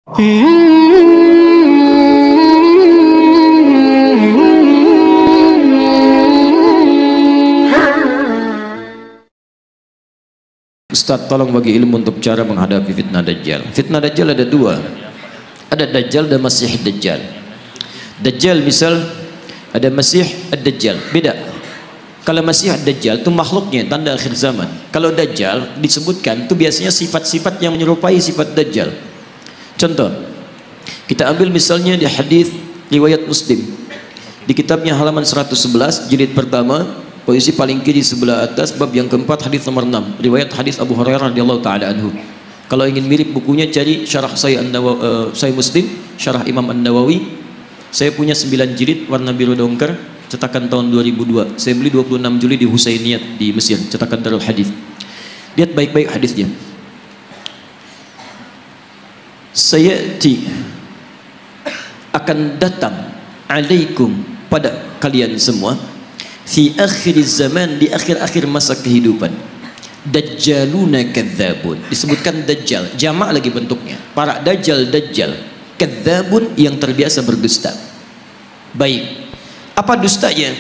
Ustaz, tolong bagi ilmu untuk cara menghadapi fitnah Dajjal. Fitnah Dajjal ada dua. Ada Dajjal dan Masih Dajjal. Dajjal misal ada Masih Ad-Dajjal. Beda. Kalau Masih Ad-Dajjal itu makhluknya tanda akhir zaman. Kalau Dajjal disebutkan itu biasanya sifat-sifat yang menyerupai sifat Dajjal. Contoh, kita ambil misalnya di hadis riwayat Muslim. Di kitabnya halaman 111 jilid pertama, posisi paling kiri sebelah atas, bab yang keempat, hadis nomor 6, riwayat hadis Abu Hurairah radhiyallahu taala anhu. Kalau ingin mirip bukunya, cari syarah Sahih Muslim, syarah Imam An-Nawawi. Saya punya 9 jilid warna biru dongker, cetakan tahun 2002. Saya beli 26 Juli di Husainiyat di Mesir, cetakan Darul Hadis. Lihat baik-baik hadisnya. Sayati, akan datang alaikum, pada kalian semua, fi akhir zaman, di akhir-akhir masa kehidupan, dajjaluna kadzabun. Disebutkan dajjal, jamak lagi bentuknya, para dajjal, kadzabun yang terbiasa berdusta. Baik, apa dustanya?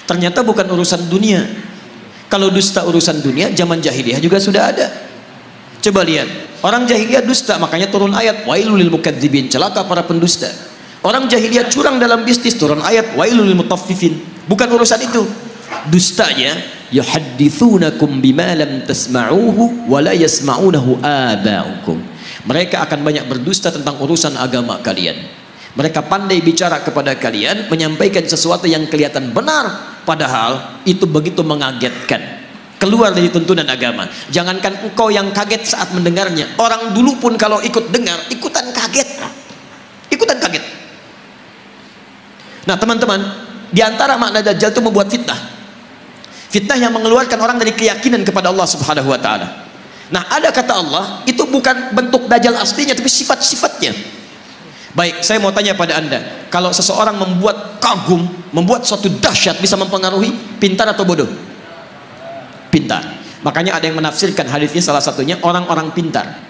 Ternyata bukan urusan dunia. Kalau dusta urusan dunia, zaman jahiliyah juga sudah ada. Coba lihat, orang jahiliyah dusta, makanya turun ayat wailul lil mukadzibin, celaka para pendusta. Orang jahiliyah curang dalam bisnis, turun ayat wailul lil mutaffifin. Bukan urusan itu. Dustanya, yuhadditsunakum bima lam tasma'uhu wa la yasma'unahu aba'ukum. Mereka akan banyak berdusta tentang urusan agama kalian. Mereka pandai bicara kepada kalian, menyampaikan sesuatu yang kelihatan benar, padahal itu begitu mengagetkan, keluar dari tuntunan agama. Jangankan engkau yang kaget saat mendengarnya, orang dulu pun kalau ikut dengar, ikutan kaget. Nah teman-teman, di antara makna Dajjal itu membuat fitnah. Fitnah yang mengeluarkan orang dari keyakinan kepada Allah Subhanahu wa taala. Nah, ada kata Allah, itu bukan bentuk Dajjal aslinya, tapi sifat-sifatnya. Baik, saya mau tanya pada Anda, kalau seseorang membuat kagum, membuat suatu dahsyat, bisa mempengaruhi, pintar atau bodoh? Pintar. Makanya ada yang menafsirkan hadisnya, salah satunya orang-orang pintar,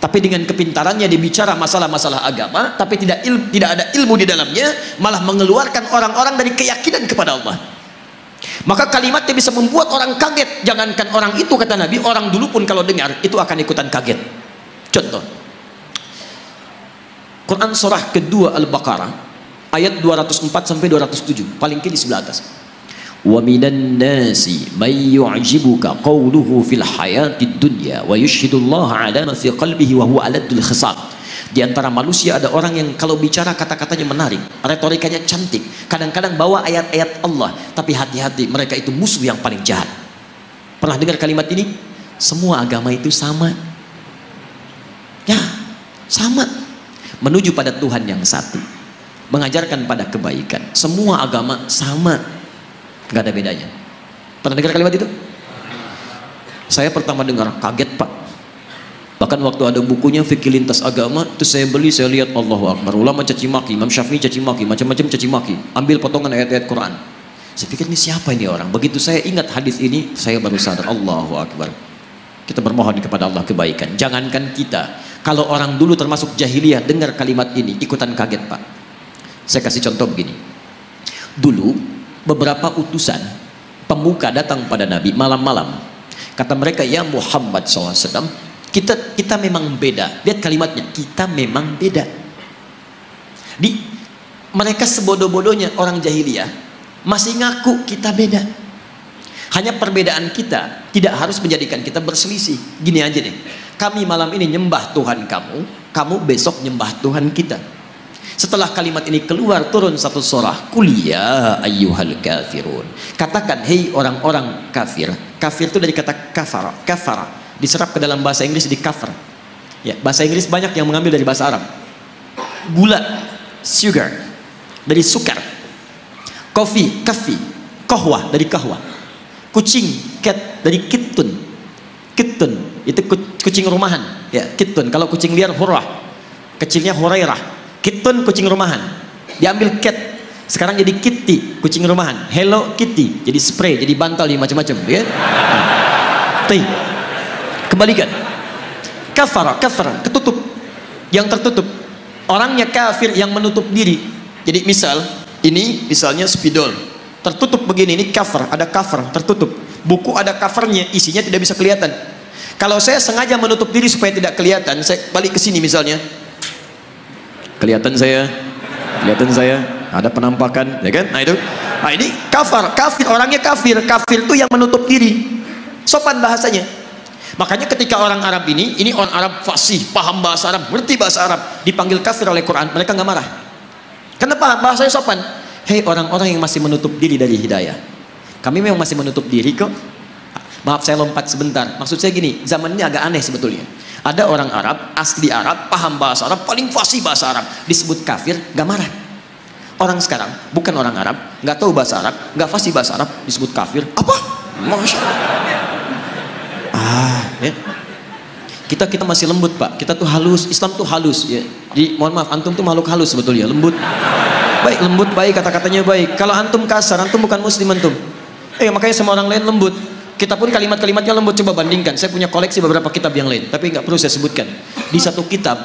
tapi dengan kepintarannya dia bicara masalah-masalah agama, tapi tidak ada ilmu di dalamnya, malah mengeluarkan orang-orang dari keyakinan kepada Allah. Maka kalimatnya bisa membuat orang kaget. Jangankan orang itu, kata Nabi, orang dulu pun kalau dengar itu akan ikutan kaget. Contoh, Quran surah kedua Al-Baqarah ayat 204 sampai 207, paling kiri sebelah atas. Wa minan nasi may yu'jibuka qawluhu fil hayatid dunya wa yushhidullaha ala ma fi qalbihi wa huwa aladul khisab. Di antara manusia ada orang yang kalau bicara kata-katanya menarik, retorikanya cantik, kadang-kadang bawa ayat-ayat Allah, tapi hati-hati, mereka itu musuh yang paling jahat. Pernah dengar kalimat ini? Semua agama itu sama. Ya, sama. Menuju pada Tuhan yang satu, mengajarkan pada kebaikan. Semua agama sama, nggak ada bedanya. Pernah dengar kalimat itu? Saya pertama dengar kaget, Pak. Bahkan waktu ada bukunya Fikih Lintas Agama, itu saya beli, saya lihat Allahu Akbar, ulama caci maki, Imam Syafi'i caci maki, macam-macam caci maki, ambil potongan ayat-ayat Quran. Saya pikir ini siapa ini orang? Begitu saya ingat hadis ini, saya baru sadar, Allahu Akbar. Kita bermohon kepada Allah kebaikan. Jangankan kita, kalau orang dulu termasuk jahiliyah dengar kalimat ini ikutan kaget, Pak. Saya kasih contoh begini. Dulu beberapa utusan pemuka datang pada Nabi malam-malam. Kata mereka, ya Muhammad SAW, kita memang beda. Lihat kalimatnya, kita memang beda. Mereka sebodoh-bodohnya orang jahiliyah masih ngaku kita beda. Hanya perbedaan kita tidak harus menjadikan kita berselisih. Gini aja deh, kami malam ini nyembah Tuhan kamu, kamu besok nyembah Tuhan kita. Setelah kalimat ini keluar, turun satu surah, Qul ya ayyuhal kafirun. Katakan, hei orang-orang kafir. Kafir itu dari kata kafara, diserap ke dalam bahasa Inggris di kafir. Ya, bahasa Inggris banyak yang mengambil dari bahasa Arab. Gula, sugar, dari sukar. Kopi, kafi. Kohwa, dari kahwa. Kucing, cat, dari kitun. Kitun, itu kucing rumahan. Ya, kitun. Kalau kucing liar, hurrah. Kecilnya hurairah. Kitun, kucing rumahan. Diambil cat, sekarang jadi kitty, kucing rumahan. Hello Kitty, jadi spray, jadi bantal, jadi macam-macam. Ya? Kembalikan. Kafara, ketutup. yang tertutup. Orangnya kafir yang menutup diri. Jadi misal ini misalnya spidol tertutup begini, ini cover, ada cover tertutup. Buku ada covernya, isinya tidak bisa kelihatan. Kalau saya sengaja menutup diri supaya tidak kelihatan, saya balik ke sini misalnya, kelihatan saya, ada penampakan, ya kan? Nah itu, nah ini kafir, orangnya kafir itu yang menutup diri, sopan bahasanya. Makanya ketika orang Arab ini orang Arab fasih, paham bahasa Arab, ngerti bahasa Arab, dipanggil kafir oleh Quran, mereka nggak marah. Kenapa? Bahasanya sopan. Hei orang-orang yang masih menutup diri dari hidayah, kami memang masih menutup diri kok. Maaf saya lompat sebentar, maksud saya gini, zaman ini agak aneh sebetulnya. Ada orang Arab, asli Arab, paham bahasa Arab, paling fasih bahasa Arab, disebut kafir, gak marah. Orang sekarang, bukan orang Arab, gak tahu bahasa Arab, gak fasih bahasa Arab, disebut kafir, apa? Masya Allah. Ya. Kita masih lembut pak, kita tuh halus, Islam tuh halus ya. Jadi mohon maaf, antum tuh makhluk halus sebetulnya, lembut. Baik, lembut baik, kata-katanya baik. Kalau antum kasar, antum bukan muslim antum. Makanya sama orang lain lembut. Kita pun kalimat-kalimatnya lembut. Coba bandingkan, saya punya koleksi beberapa kitab yang lain, tapi nggak perlu saya sebutkan. Di satu kitab,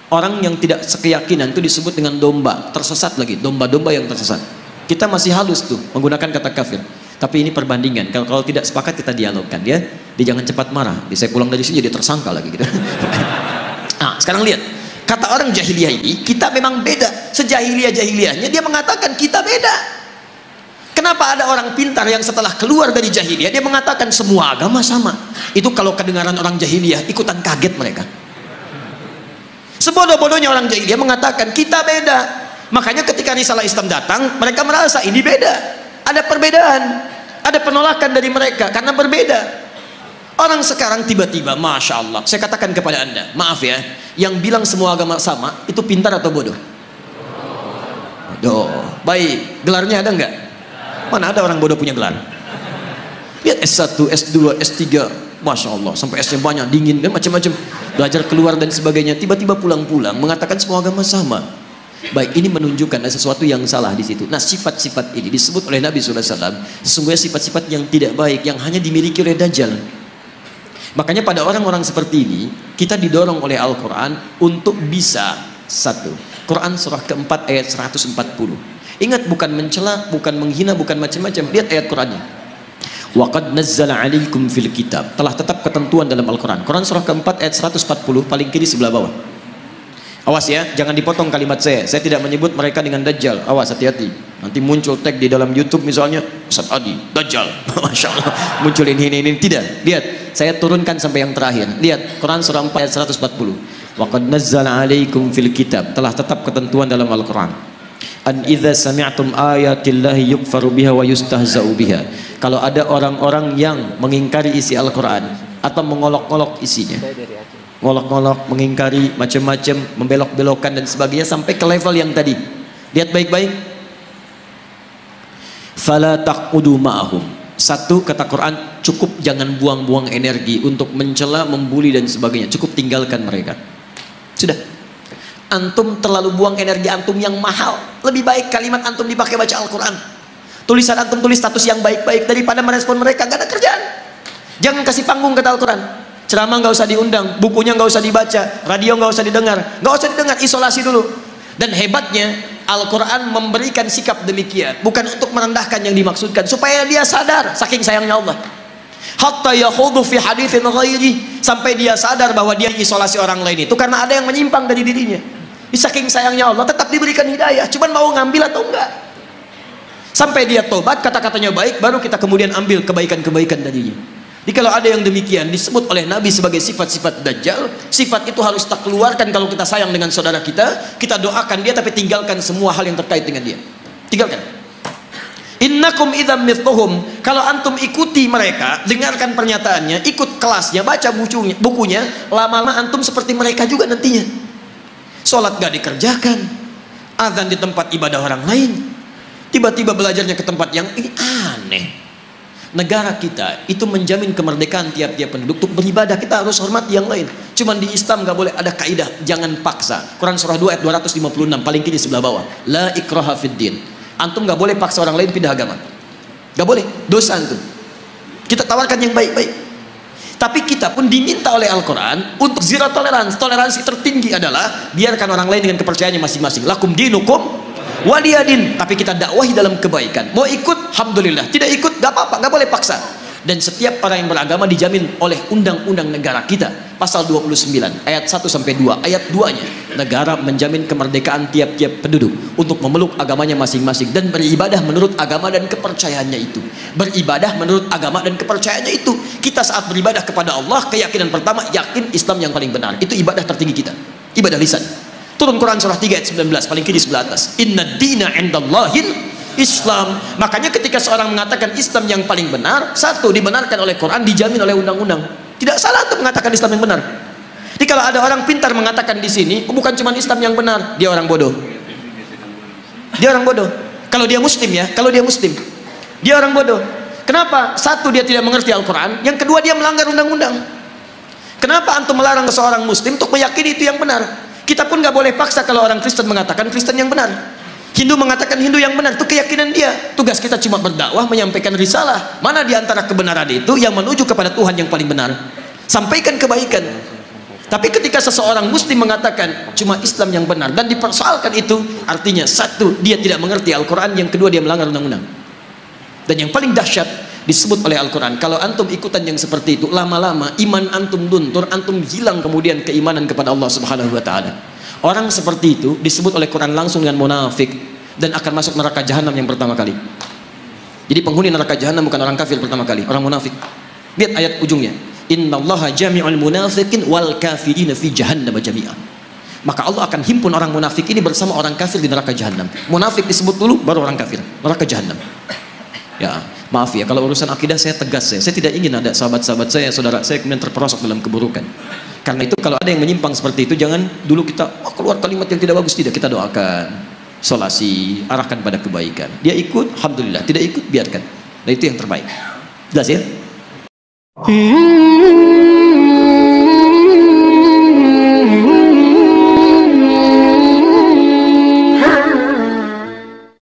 orang yang tidak sekeyakinan itu disebut dengan domba, tersesat lagi, domba-domba yang tersesat. Kita masih halus tuh menggunakan kata kafir. Tapi ini perbandingan. Kalau tidak sepakat kita dialogkan ya. Dia jangan cepat marah. Saya pulang dari sini jadi tersangka lagi gitu. Nah, sekarang lihat. Kata orang jahiliyah ini, kita memang beda. Sejahiliyah-jahiliyahnya dia mengatakan kita beda. Kenapa ada orang pintar yang setelah keluar dari jahiliyah dia mengatakan semua agama sama? Itu kalau kedengaran orang jahiliyah ikutan kaget mereka. Sebodoh-bodohnya orang jahiliyah mengatakan kita beda. Makanya ketika risalah Islam datang, mereka merasa ini beda. Ada perbedaan, ada penolakan dari mereka karena berbeda. Orang sekarang tiba-tiba, Masya Allah, saya katakan kepada anda, maaf ya, yang bilang semua agama sama, itu pintar atau bodoh? Bodoh. Baik, gelarnya ada enggak? Mana ada orang bodoh punya gelar? Lihat S1, S2, S3, Masya Allah, sampai S-nya banyak, dingin, dan macam-macam. Belajar keluar dan sebagainya, tiba-tiba pulang-pulang, mengatakan semua agama sama. Baik, ini menunjukkan ada sesuatu yang salah di situ. Nah, sifat-sifat ini disebut oleh Nabi SAW, sesungguhnya sifat-sifat yang tidak baik, yang hanya dimiliki oleh Dajjal. Makanya pada orang-orang seperti ini kita didorong oleh Al-Quran untuk bisa satu, Quran surah keempat ayat 140. Ingat, bukan mencela, bukan menghina, bukan macam-macam. Lihat ayat Qurannya. Wa qad nazzala 'alaikum fil kitab. Telah tetap ketentuan dalam Al-Quran. Quran surah keempat ayat 140 paling kiri sebelah bawah. Awas ya, jangan dipotong kalimat saya. Saya tidak menyebut mereka dengan Dajjal. Awas, hati-hati. Nanti muncul tag di dalam YouTube misalnya, Ustaz Adi, Dajjal. Masya Allah. Muncul ini. Tidak. Lihat, saya turunkan sampai yang terakhir. Lihat, Quran surah 4 ayat 140. Wa qad nazzala 'alaikum fil kitab. Telah tetap ketentuan dalam Al-Quran. An idza sami'tum ayatillahi yukfaru biha wa yustahza'u biha. Kalau ada orang-orang yang mengingkari isi Al-Quran atau mengolok-olok isinya, ngolok-ngolok, mengingkari, macam-macam, membelok-belokkan dan sebagainya sampai ke level yang tadi. Lihat baik-baik. Fala taqudu ma'ahum. Satu, kata Quran, cukup jangan buang-buang energi untuk mencela, membuli dan sebagainya. Cukup tinggalkan mereka. Sudah. Antum terlalu buang energi antum yang mahal. Lebih baik kalimat antum dipakai baca Al-Quran. Tulisan antum tulis status yang baik-baik daripada merespon mereka. Gak ada kerjaan. Jangan kasih panggung, kata Al-Quran. Ceramah nggak usah diundang, bukunya nggak usah dibaca, radio nggak usah didengar, isolasi dulu. Dan hebatnya Al-Quran memberikan sikap demikian bukan untuk merendahkan yang dimaksudkan, supaya dia sadar saking sayangnya Allah. Hatta yakhudu fi haditsin ghairi, sampai dia sadar bahwa dia isolasi orang lain itu karena ada yang menyimpang dari dirinya. Saking sayangnya Allah tetap diberikan hidayah, cuman mau ngambil atau enggak. Sampai dia tobat, kata-katanya baik, baru kita kemudian ambil kebaikan-kebaikan darinya. Jadi kalau ada yang demikian disebut oleh Nabi sebagai sifat-sifat Dajjal, sifat itu harus kita keluarkan. Kalau kita sayang dengan saudara kita doakan dia, tapi tinggalkan semua hal yang terkait dengan dia. Tinggalkan. Innakum idzam mithluhum. Kalau antum ikuti mereka, dengarkan pernyataannya, ikut kelasnya, baca bukunya, lama-lama antum seperti mereka juga nantinya. Sholat gak dikerjakan, azan di tempat ibadah orang lain, tiba-tiba belajarnya ke tempat yang ini aneh. Negara kita itu menjamin kemerdekaan tiap-tiap penduduk untuk beribadah. Kita harus hormati yang lain. Cuman di Islam gak boleh ada kaidah jangan paksa. Quran surah 2 ayat 256 paling kiri sebelah bawah. La ikraha fid din. Antum gak boleh paksa orang lain pindah agama. Gak boleh, dosa itu. Kita tawarkan yang baik-baik. Tapi kita pun diminta oleh Al-Quran untuk zero tolerance. Toleransi tertinggi adalah biarkan orang lain dengan kepercayaannya masing-masing. Lakum dinukum waliyadin. Tapi kita dakwahi dalam kebaikan. Mau ikut, alhamdulillah. Tidak ikut, gak apa-apa, gak boleh paksa. Dan setiap orang yang beragama dijamin oleh undang-undang negara kita. Pasal 29 ayat 1 sampai 2. Ayat 2-nya, negara menjamin kemerdekaan tiap-tiap penduduk untuk memeluk agamanya masing-masing dan beribadah menurut agama dan kepercayaannya itu. Beribadah menurut agama dan kepercayaannya itu. Kita saat beribadah kepada Allah, keyakinan pertama yakin Islam yang paling benar. Itu ibadah tertinggi kita. Ibadah lisan. Turun Quran surah 3 ayat 19 paling kiri sebelah atas. Inna dina indallahil Islam. Makanya ketika seorang mengatakan Islam yang paling benar, satu, dibenarkan oleh Quran, dijamin oleh undang-undang. Tidak salah untuk mengatakan Islam yang benar. Jadi kalau ada orang pintar mengatakan di sini, oh, bukan cuma Islam yang benar, dia orang bodoh. Dia orang bodoh. Kalau dia muslim ya, kalau dia muslim, dia orang bodoh. Kenapa? Satu, dia tidak mengerti Al-Quran. Yang kedua, dia melanggar undang-undang. Kenapa antum melarang seorang muslim untuk meyakini itu yang benar? Kita pun nggak boleh paksa kalau orang Kristen mengatakan Kristen yang benar. Hindu mengatakan Hindu yang benar, itu keyakinan dia. Tugas kita cuma berdakwah, menyampaikan risalah. Mana di antara kebenaran itu yang menuju kepada Tuhan yang paling benar? Sampaikan kebaikan. Tapi ketika seseorang muslim mengatakan cuma Islam yang benar dan dipersoalkan itu, artinya satu, dia tidak mengerti Al-Quran, yang kedua, dia melanggar undang-undang. Dan yang paling dahsyat disebut oleh Al-Quran, kalau antum ikutan yang seperti itu, lama-lama iman antum luntur, antum hilang kemudian keimanan kepada Allah Subhanahu wa Ta'ala. Orang seperti itu disebut oleh Quran langsung dengan munafik dan akan masuk neraka jahanam yang pertama kali. Jadi penghuni neraka jahanam bukan orang kafir pertama kali, orang munafik. Lihat ayat ujungnya, innallaha jami'ul munafiqin wal kafirina fi jahannam jami'a. Maka Allah akan himpun orang munafik ini bersama orang kafir di neraka jahanam. Munafik disebut dulu, baru orang kafir, neraka jahanam. Ya, maaf ya kalau urusan akidah saya tegas, saya tidak ingin ada sahabat-sahabat saya, saudara saya kemudian terperosok dalam keburukan. Karena itu kalau ada yang menyimpang seperti itu, jangan dulu kita keluar kalimat yang tidak bagus, tidak, kita doakan, solasi, arahkan pada kebaikan. Dia ikut, alhamdulillah. Tidak ikut, biarkan. Nah, itu yang terbaik. Jelas ya?